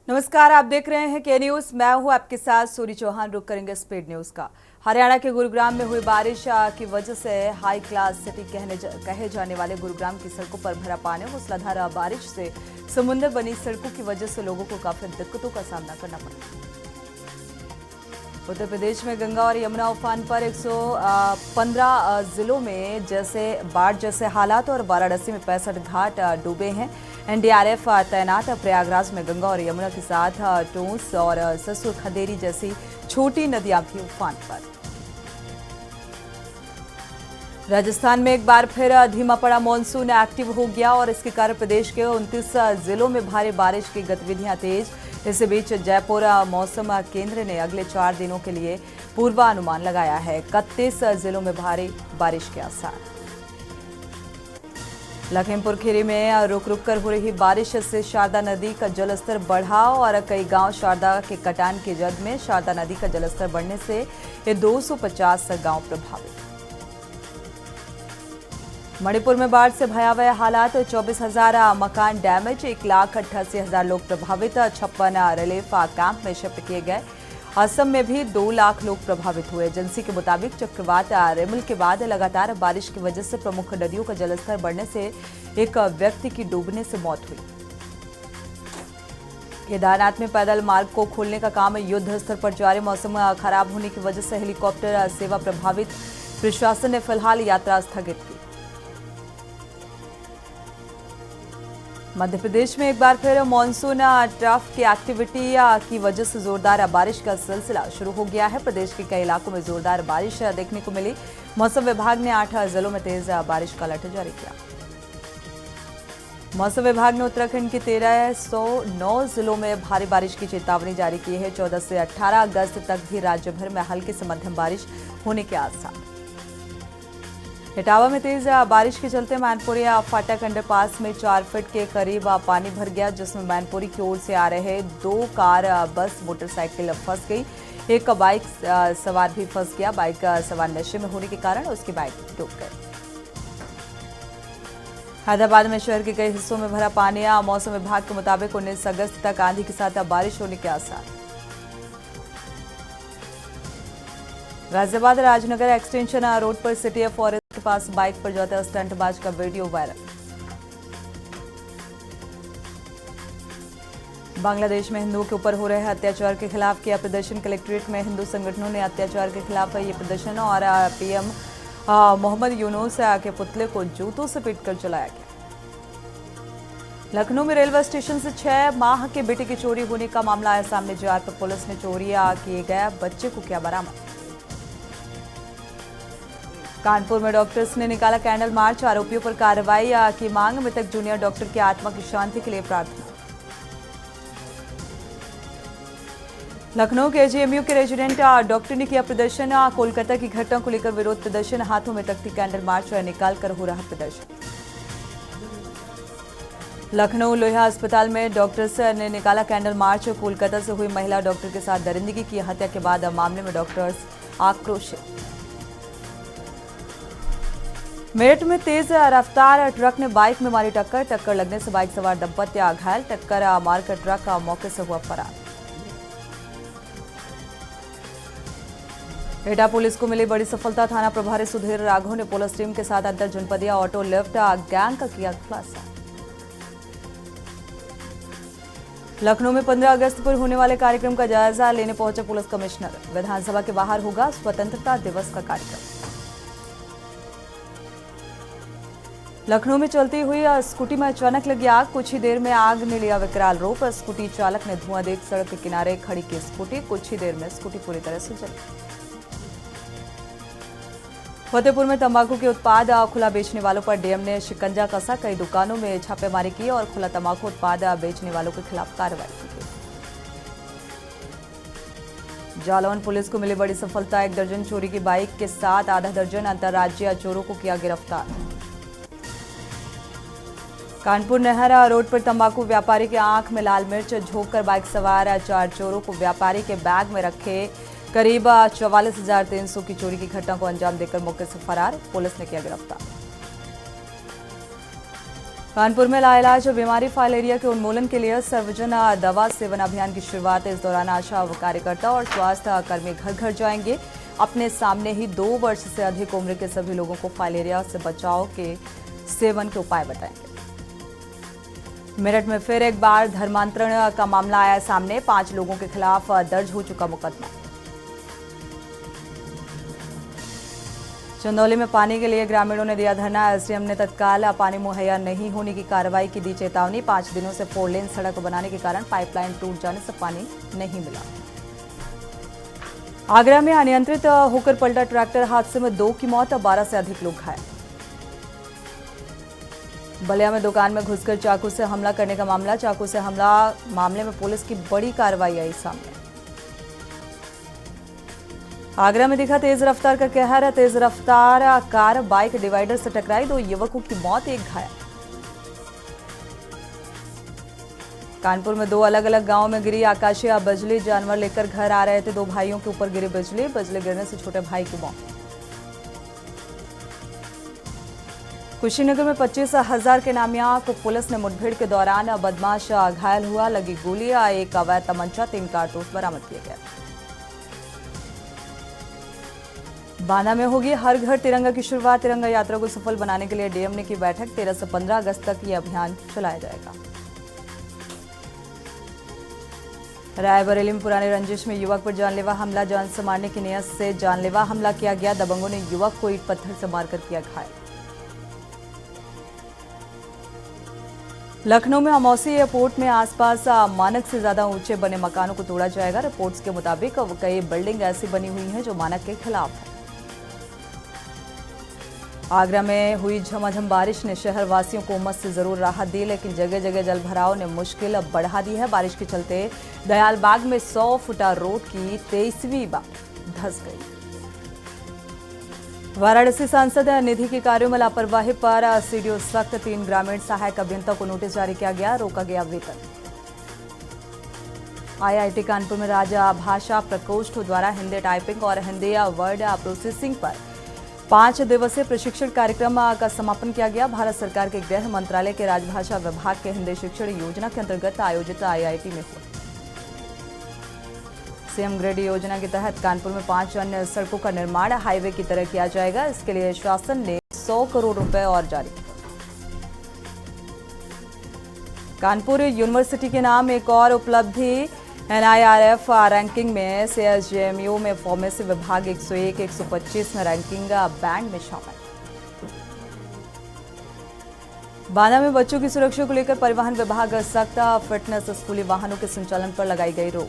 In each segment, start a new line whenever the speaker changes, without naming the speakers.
नमस्कार, आप देख रहे हैं के न्यूज। मैं हूं आपके साथ सूरी चौहान। रुक करेंगे स्पीड न्यूज का। हरियाणा के गुरुग्राम में हुई बारिश की वजह से हाई क्लास सिटी कहे जाने वाले गुरुग्राम की सड़कों पर भरा पानी। मूसलाधार बारिश से समुद्र बनी सड़कों की वजह से लोगों को काफी दिक्कतों का सामना करना पड़ा। उत्तर प्रदेश में गंगा और यमुना उफान पर 115 जिलों में जैसे बाढ़ जैसे हालात और वाराणसी में 65 घाट डूबे हैं। एनडीआरएफ तैनात। प्रयागराज में गंगा और यमुना के साथ टोंस और ससुर खदेरी जैसी छोटी नदियां भी उफान पर। राजस्थान में एक बार फिर धीमा पड़ा मानसून एक्टिव हो गया और इसके कारण प्रदेश के 29 जिलों में भारी बारिश की गतिविधियां तेज। इस बीच जयपुर मौसम केंद्र ने अगले 4 दिनों के लिए पूर्वानुमान लगाया है। 31 जिलों में भारी बारिश के आसार। लखीमपुर खीरी में रुक रुक कर हो रही बारिश से शारदा नदी का जलस्तर बढ़ा और कई गांव शारदा के कटान की जद में। शारदा नदी का जलस्तर बढ़ने से ये 250 गांव प्रभावित। मणिपुर में बाढ़ से भयावह हालात। 24,000 मकान डैमेज, 1,88,000 लोग प्रभावित। 56 रिलीफ कैंप में शिफ्ट किए गए। असम में भी 2 लाख लोग प्रभावित हुए। एजेंसी के मुताबिक चक्रवात रिमल के बाद लगातार बारिश की वजह से प्रमुख नदियों का जलस्तर बढ़ने से एक व्यक्ति की डूबने से मौत हुई। केदारनाथ में पैदल मार्ग को खोलने का काम युद्ध स्तर पर जारी। मौसम खराब होने की वजह से हेलीकॉप्टर सेवा प्रभावित। प्रशासन ने फिलहाल यात्रा स्थगित की। मध्य प्रदेश में एक बार फिर मानसून ट्रफ की एक्टिविटी की वजह से जोरदार बारिश का सिलसिला शुरू हो गया है। प्रदेश के कई इलाकों में जोरदार बारिश देखने को मिली। मौसम विभाग ने 8 जिलों में तेज बारिश का अलर्ट जारी किया। मौसम विभाग ने उत्तराखंड के 1309 जिलों में भारी बारिश की चेतावनी जारी की है। 14 से 18 अगस्त तक भी राज्य भर में हल्की से मध्यम बारिश होने के आसार। इटावा में तेज बारिश के चलते मैनपुरी फाटक अंडरपास में 4 फीट के करीब पानी भर गया, जिसमें मैनपुरी की ओर से आ रहे 2 कार, बस, मोटरसाइकिल फंस गई। एक बाइक सवार भी फंस गया। बाइक सवार नशे में होने के कारण उसकी बाइक डूब गई। हैदराबाद में शहर के कई हिस्सों में भरा पानी। मौसम विभाग के मुताबिक 19 अगस्त तक आंधी के साथ बारिश होने के आसार। गाजियाबाद राजनगर एक्सटेंशन रोड पर सिटी फॉरेस्ट के पास बाइक पर जाते स्टंटबाज का वीडियो वायरल। बांग्लादेश में हिंदुओं के ऊपर हो रहे अत्याचार के खिलाफ किया प्रदर्शन। कलेक्ट्रेट में हिंदू संगठनों ने अत्याचार के खिलाफ ये प्रदर्शन और पीएम मोहम्मद यूनुस के पुतले को जूतों से पीटकर जलाया गया। लखनऊ में रेलवे स्टेशन से 6 माह के बेटे की चोरी होने का मामला आया सामने। जार पर पुलिस ने चोरी किए गए बच्चे को किया बरामद। कानपुर में डॉक्टर्स ने निकाला कैंडल मार्च। आरोपियों पर कार्रवाई की मांग। मृतक जूनियर डॉक्टर की आत्मा की शांति के लिए प्रार्थना। लखनऊ के एजीएमयू के रेजिडेंट डॉक्टर ने किया प्रदर्शन। कोलकाता की घटना को लेकर विरोध प्रदर्शन। हाथों में तख्ती, कैंडल मार्च निकालकर हो रहा प्रदर्शन। लखनऊ लोहिया अस्पताल में डॉक्टर्स ने निकाला कैंडल मार्च। कोलकाता से हुई महिला डॉक्टर के साथ दरिंदगी की हत्या के बाद मामले में डॉक्टर्स आक्रोशित। मेरठ में तेज रफ्तार ट्रक ने बाइक में मारी टक्कर। टक्कर लगने से बाइक सवार दंपत्ति घायल। टक्कर मारकर ट्रक मौके से हुआ फरार। एटा पुलिस को मिली बड़ी सफलता। थाना प्रभारी सुधीर राघव ने पुलिस टीम के साथ अंतर जनपदीय ऑटो लिफ्ट गैंग का किया खुलासा। लखनऊ में 15 अगस्त पर होने वाले कार्यक्रम का जायजा लेने पहुंचे पुलिस कमिश्नर। विधानसभा के बाहर होगा स्वतंत्रता दिवस का कार्यक्रम। लखनऊ में चलती हुई स्कूटी में अचानक लगी आग। कुछ ही देर में आग ने लिया विकराल रूप। स्कूटी चालक ने धुआं देख सड़क के किनारे खड़ी की स्कूटी। कुछ ही देर में स्कूटी पूरी तरह से जली। फतेहपुर में तंबाकू के उत्पाद खुला बेचने वालों पर डीएम ने शिकंजा कसा। कई दुकानों में छापेमारी की और खुला तंबाकू उत्पाद बेचने वालों के खिलाफ कार्रवाई की। जालौन पुलिस को मिली बड़ी सफलता। 1 दर्जन चोरी की बाइक के साथ आधा दर्जन अंतर्राज्यीय चोरों को किया गिरफ्तार। कानपुर नहर रोड पर तंबाकू व्यापारी की आंख में लाल मिर्च झोंककर बाइक सवार 4 चोरों को व्यापारी के बैग में रखे करीब 44,300 की चोरी की घटना को अंजाम देकर मौके से फरार। पुलिस ने किया गिरफ्तार। कानपुर में लाइलाज बीमारी फाइलेरिया के उन्मूलन के लिए सर्वजन दवा सेवन अभियान की शुरुआत। इस दौरान आशा कार्यकर्ता और स्वास्थ्य कर्मी घर घर जाएंगे। अपने सामने ही 2 वर्ष से अधिक उम्र के सभी लोगों को फाइलेरिया से बचाव के सेवन के उपाय बताएंगे। मेरठ में फिर एक बार धर्मांतरण का मामला आया सामने। 5 लोगों के खिलाफ दर्ज हो चुका मुकदमा। चंदौली में पानी के लिए ग्रामीणों ने दिया धरना। एसडीएम ने तत्काल पानी मुहैया नहीं होने की कार्रवाई की दी चेतावनी। 5 दिनों से 4 लेन सड़क बनाने के कारण पाइपलाइन टूट जाने से पानी नहीं मिला। आगरा में अनियंत्रित होकर पलटा ट्रैक्टर हादसे में 2 की मौत, 12 से अधिक लोग घायल। बलिया में दुकान में घुसकर चाकू से हमला करने का मामला। चाकू से हमला मामले में पुलिस की बड़ी कार्रवाई आई सामने। आगरा में दिखा तेज रफ्तार का कहर। तेज रफ्तार कार बाइक डिवाइडर से टकराई। 2 युवकों की मौत, 1 घायल। कानपुर में 2 अलग अलग गांवों में गिरी आकाशीय बिजली। जानवर लेकर घर आ रहे थे 2 भाइयों के ऊपर गिरी बिजली। बिजली गिरने से छोटे भाई की मौत। कुशीनगर में 25,000 के नामिया को पुलिस ने मुठभेड़ के दौरान बदमाश घायल हुआ। लगी गोली, एक अवैध तमंचा, 3 कारतूस बरामद किए गए। बांदा में होगी हर घर तिरंगा की शुरुआत। तिरंगा यात्रा को सफल बनाने के लिए डीएम ने की बैठक। 13 से 15 अगस्त तक ये अभियान चलाया जाएगा। रायबरेली में पुराने रंजिश में युवक पर जानलेवा हमला। जान से मारने की नियत से जानलेवा हमला किया गया। दबंगों ने युवक को ईंट पत्थर से मारकर किया घायल। लखनऊ में अमौसी एयरपोर्ट में आसपास मानक से ज्यादा ऊंचे बने मकानों को तोड़ा जाएगा। रिपोर्ट्स के मुताबिक कई बिल्डिंग ऐसी बनी हुई हैं जो मानक के खिलाफ है। आगरा में हुई झमाझम बारिश ने शहर वासियों को उमस से जरूर राहत दी, लेकिन जगह जगह जलभराव ने मुश्किल बढ़ा दी है। बारिश के चलते दयालबाग में 100 फुटा रोड की 23वीं बार धंस गई। वाराणसी सांसद निधि के कार्यों में लापरवाही पर सीडीओ सख्त। 3 ग्रामीण सहायक अभियंता को नोटिस जारी किया गया। रोका गया वेतन। आईआईटी कानपुर में राजभाषा प्रकोष्ठ द्वारा हिंदी टाइपिंग और हिंदी वर्ड प्रोसेसिंग पर 5 दिवसीय प्रशिक्षण कार्यक्रम का समापन किया गया। भारत सरकार के गृह मंत्रालय के राजभाषा विभाग के हिंदी शिक्षण योजना के अंतर्गत आयोजित आईआईटी में हुआ। सीएम ग्रेड योजना के तहत कानपुर में 5 अन्य सड़कों का निर्माण हाईवे की तरह किया जाएगा। इसके लिए शासन ने 100 करोड़ रुपए और जारी किया। कानपुर यूनिवर्सिटी के नाम एक और उपलब्धि। एनआईआरएफ रैंकिंग में सीएसजेएमयू में फार्मेसी विभाग 101, 125 में रैंकिंग बैंड में शामिल। बांदा में बच्चों की सुरक्षा को लेकर परिवहन विभाग सख्त। फिटनेस स्कूली वाहनों के संचालन पर लगाई गई रोक।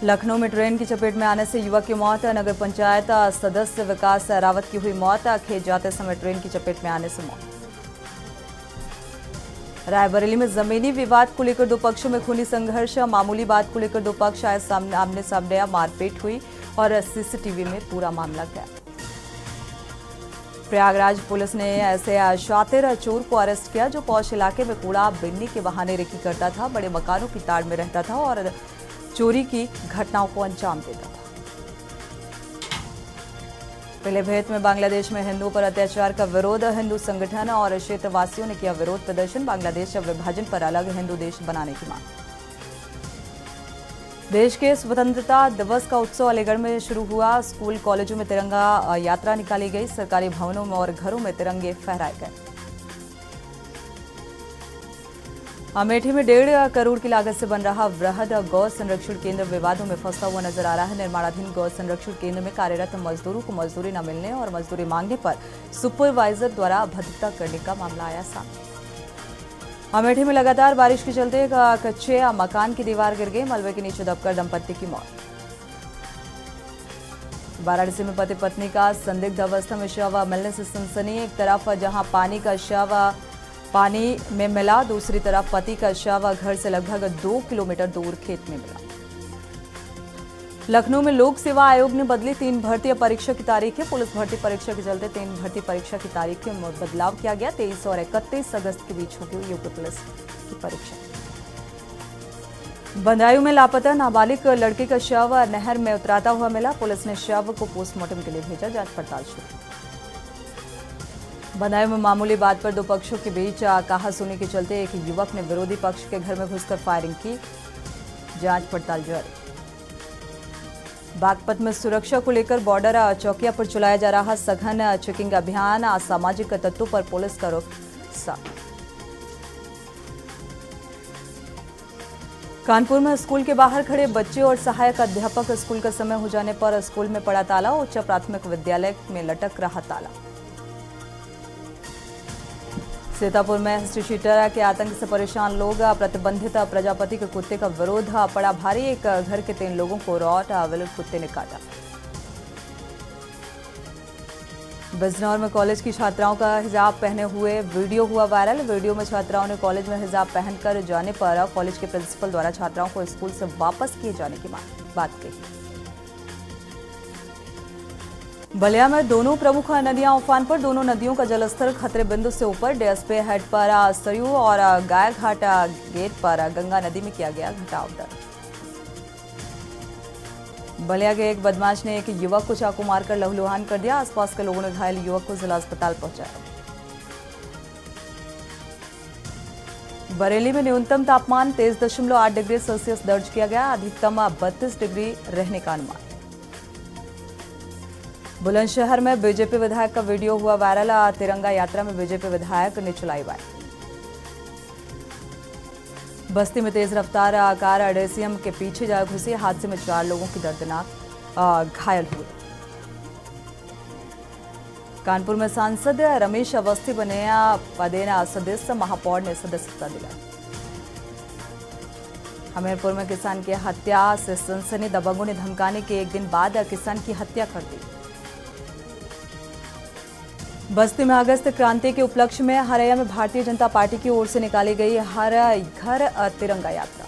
लखनऊ में ट्रेन की चपेट में आने से युवक की मौत। नगर पंचायत सदस्य विकास रावत की हुई मौत। खेत जाते समय ट्रेन की चपेट में आने से मौत। रायबरेली में जमीनी विवाद को लेकर 2 पक्षों में खूनी संघर्ष। मामूली बात को लेकर 2 पक्ष आए आमने सामने, मारपीट हुई और सीसीटीवी में पूरा मामला गया। प्रयागराज पुलिस ने ऐसे शातिर चोर को अरेस्ट किया जो पौष इलाके में कूड़ा बिन्नी के बहाने रेकी करता था, बड़े मकानों की ताड़ में रहता था और चोरी की घटनाओं को अंजाम देता था। पीलीभीत में बांग्लादेश में हिंदुओं पर अत्याचार का विरोध। हिंदू संगठन और क्षेत्रवासियों ने किया विरोध प्रदर्शन। बांग्लादेश विभाजन पर अलग हिंदू देश बनाने की मांग। देश के स्वतंत्रता दिवस का उत्सव अलीगढ़ में शुरू हुआ। स्कूल कॉलेजों में तिरंगा यात्रा निकाली गई। सरकारी भवनों में और घरों में तिरंगे फहराए गए। अमेठी में 1.5 करोड़ की लागत से बन रहा वृहद गौ संरक्षण केंद्र विवादों में फंसा हुआ नजर आ रहा है। निर्माणाधीन गौ संरक्षण केंद्र में कार्यरत मजदूरों को मजदूरी न मिलने और मजदूरी मांगने पर सुपरवाइजर द्वारा अभद्रता करने का मामला आया सामने। अमेठी में लगातार बारिश के चलते एक कच्चे मकान की दीवार गिर गई। मलबे के नीचे दबकर दंपत्ति की मौत। वाराणसी में पति पत्नी का संदिग्ध अवस्था में शव मिलने से सनसनी। एक तरफ जहां पानी का शव पानी में मिला, दूसरी तरफ पति का शव घर से लगभग 2 किलोमीटर दूर खेत में मिला। लखनऊ में लोक सेवा आयोग ने बदली 3 भर्ती परीक्षा की तारीखें। पुलिस भर्ती परीक्षा के चलते 3 भर्ती परीक्षा की तारीख में बदलाव किया गया। 23 और 31 अगस्त के बीच होगी यूपी पुलिस की परीक्षा। बदायूं में लापता नाबालिग लड़के का शव नहर में उतराता हुआ मिला। पुलिस ने शव को पोस्टमार्टम के लिए भेजा। जांच पड़ताल शुरू। बदायूं में मामूली बात पर दो पक्षों के बीच कहासुनी के चलते एक युवक ने विरोधी पक्ष के घर में घुसकर फायरिंग की। जांच पड़ताल जारी। बागपत में सुरक्षा को लेकर बॉर्डर चौकिया पर चलाया जा रहा सघन चेकिंग अभियान। असामाजिक तत्वों पर पुलिस का रुख साफ। कानपुर में स्कूल के बाहर खड़े बच्चे और सहायक अध्यापक स्कूल का समय हो जाने पर स्कूल में पड़ा ताला। उच्च प्राथमिक विद्यालय में लटक रहा ताला। सीतापुर में हिस्ट्री शीटर के आतंक से परेशान लोग। प्रतिबंधित प्रजापति के कुत्ते का विरोध पड़ा भारी। एक घर के 3 लोगों को रॉट विलेट कुत्ते ने काटा। बिजनौर में कॉलेज की छात्राओं का हिजाब पहने हुए वीडियो हुआ वायरल। वीडियो में छात्राओं ने कॉलेज में हिजाब पहनकर जाने पर कॉलेज के प्रिंसिपल द्वारा छात्राओं को स्कूल से वापस किए जाने की बात कही। बलिया में दोनों प्रमुख नदियां उफान पर। दोनों नदियों का जलस्तर खतरे बिंदु से ऊपर। डीएसपी हेड पर सरयू और गायघाट गेट पर गंगा नदी में किया गया घटाव दर्ज। बलिया के एक बदमाश ने एक युवक को चाकू मारकर लहूलुहान कर दिया। आसपास के लोगों ने घायल युवक को जिला अस्पताल पहुंचाया। बरेली में न्यूनतम तापमान 23.8 डिग्री सेल्सियस दर्ज किया गया। अधिकतम 32 डिग्री रहने का अनुमान। बुलंदशहर में बीजेपी विधायक का वीडियो हुआ वायरल। तिरंगा यात्रा में बीजेपी विधायक ने चलाई बाइक। बस्ती में तेज रफ्तार कार एडेसियम के पीछे जा घुसी। हादसे में 4 लोगों की दर्दनाक घायल हुए। कानपुर में सांसद रमेश अवस्थी बने पदेना सदस्य। महापौर ने सदस्यता दिलाई। हमीरपुर में किसान की हत्या से सनसनी। दबंगों ने धमकाने के एक दिन बाद किसान की हत्या कर दी। बस्ती में अगस्त क्रांति के उपलक्ष्य में हरैया में भारतीय जनता पार्टी की ओर से निकाली गई हर घर तिरंगा यात्रा।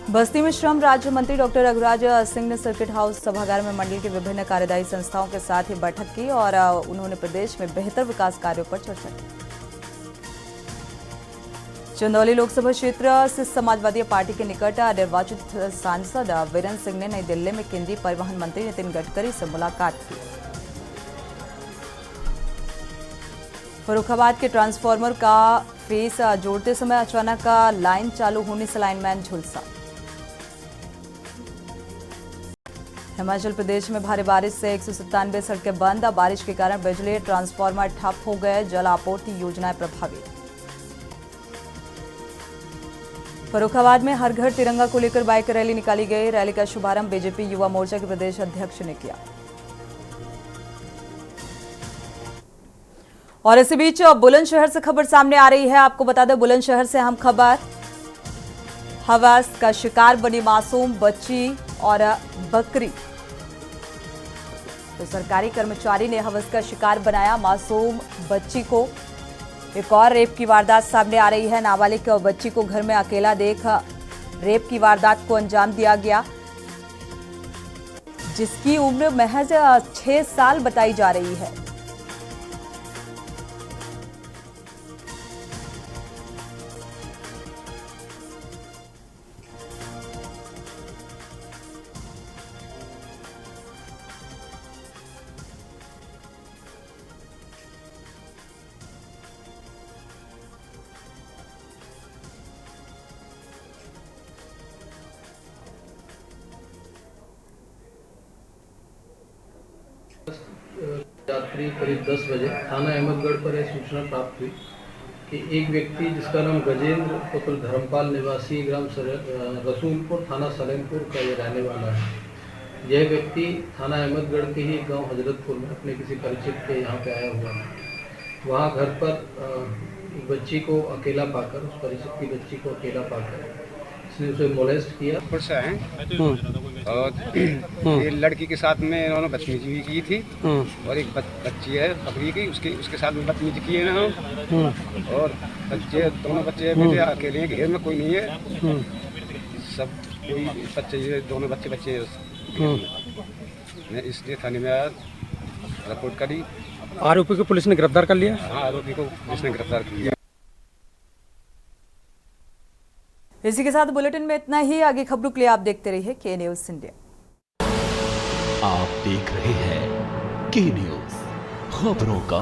बस्ती में श्रम राज्य मंत्री डॉक्टर रघुराज सिंह ने सर्किट हाउस सभागार में मंडल की विभिन्न कार्यदायी संस्थाओं के साथ ही बैठक की और उन्होंने प्रदेश में बेहतर विकास कार्यों पर चर्चा की। चंदौली लोकसभा क्षेत्र से समाजवादी पार्टी के निकट निर्वाचित सांसद वीरेंद्र सिंह ने नई दिल्ली में केंद्रीय परिवहन मंत्री नितिन गडकरी से मुलाकात की। फर्रुखाबाद के ट्रांसफार्मर का फेस जोड़ते समय अचानक लाइन चालू होने से लाइनमैन झुलसा। हिमाचल प्रदेश में भारी बारिश से 197 सड़कें बंद। बारिश के कारण बिजली ट्रांसफार्मर ठप हो गए। जल आपूर्ति योजनाएं प्रभावित। फर्रुखाबाद में हर घर तिरंगा को लेकर बाइक रैली निकाली गई। रैली का शुभारंभ बीजेपी युवा मोर्चा के प्रदेश अध्यक्ष ने किया। और इसी बीच बुलंदशहर से खबर सामने आ रही है। आपको बता दें, बुलंदशहर से हम खबर। हवस का शिकार बनी मासूम बच्ची और बकरी। तो सरकारी कर्मचारी ने हवस का शिकार बनाया मासूम बच्ची को। एक और रेप की वारदात सामने आ रही है। नाबालिग बच्ची को घर में अकेला देख रेप की वारदात को अंजाम दिया गया, जिसकी उम्र महज 6 साल बताई जा रही है।
रात्रि करीब 10 बजे थाना अहमदगढ़ पर यह सूचना प्राप्त हुई कि एक व्यक्ति जिसका नाम गजेंद्र पुत्र धर्मपाल निवासी ग्राम रसूलपुर थाना सलेमपुर का ये रहने वाला है। यह व्यक्ति थाना अहमदगढ़ के ही गांव हजरतपुर में अपने किसी परिचित के यहाँ पे आया हुआ है। वहाँ घर पर एक बच्ची को अकेला पाकर, उस परिचित की बच्ची को अकेला पाकर इसने उसे मोलेस्ट किया।
और ये लड़की के साथ में इन्होंने बदतमीजी भी की थी और एक बच्ची है बकरी की, उसके साथ में बदतमीजी की है ना। और दोनों बच्चे बेटे अकेले हैं, घेर में कोई नहीं है, सब कोई बच्चे, दोनों बच्चे मैं इसलिए थाने में आया, रिपोर्ट करी।
आरोपी को पुलिस ने गिरफ्तार कर लिया।
हाँ, आरोपी को पुलिस ने गिरफ्तार कर लिया।
इसी के साथ बुलेटिन में इतना ही। आगे खबरों के लिए आप देखते रहिए के न्यूज़ इंडिया।
आप देख रहे हैं के न्यूज़। खबरों का